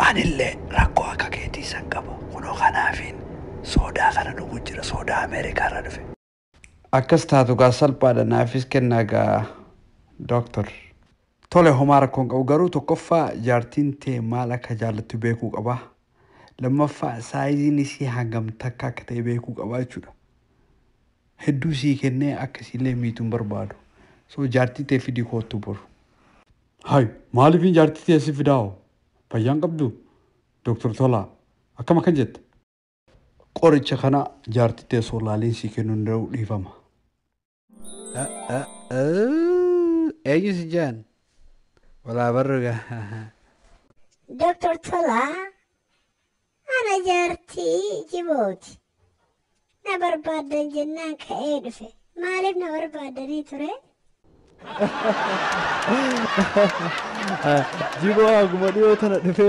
Anillee rakkoo akka keetii san qaba. Kunoo kanaafin soodaa kana dhuguu jira. Soodaa Ameerikaa irraa dhufe. Akkas taatu gaa salphaadha naafis kennaa gaa Doctor. Tole homaa rakkoon qabu garuu tokkoffaa jaartiin tee maal akka jaallattu beekuu qaba. Lammaffaa saayiziin isii hangam takka akka ta'e beekuu qaba jechuudha. Hedduu sii kennee akkasiillee miituun barbaadu. So jaartii tee fidii koottu boru. Hai maaliifin jaartii tee si fidaa'u? Fayyaan qabdu Doctor Tolaa akkam akkan jette? Qoricha kana jaartii tee soolaaliin sii kennuu hin danda'u dhiifama. Eenyu si jaan? Walaa barruga. Doctor Tolaa ana jaartii jibooti. Na barbaadan jennaan ka'ee dhufe. Maaliif na barbaadanii ture? Jiboo haguma dhiyoo tana dhufe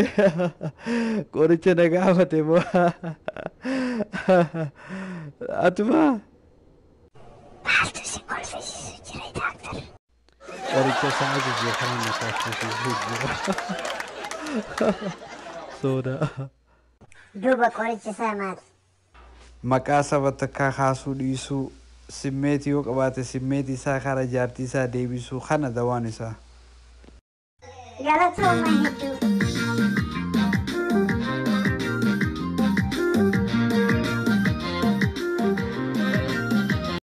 qoricha na gaafate moo atuma Maaltu si kolfisiisu jira Doctor? qoricha isaa ajajee kana na kaafisiisu jira soda Duuba qoricha isaa maali? Maqaa saba takkaa kaasuu dhiisuu simmeetii yoo qabaate simmeetii isaa karaa jaartii isaa deebisuu kana dawaan isaa. Galatooma hedduu.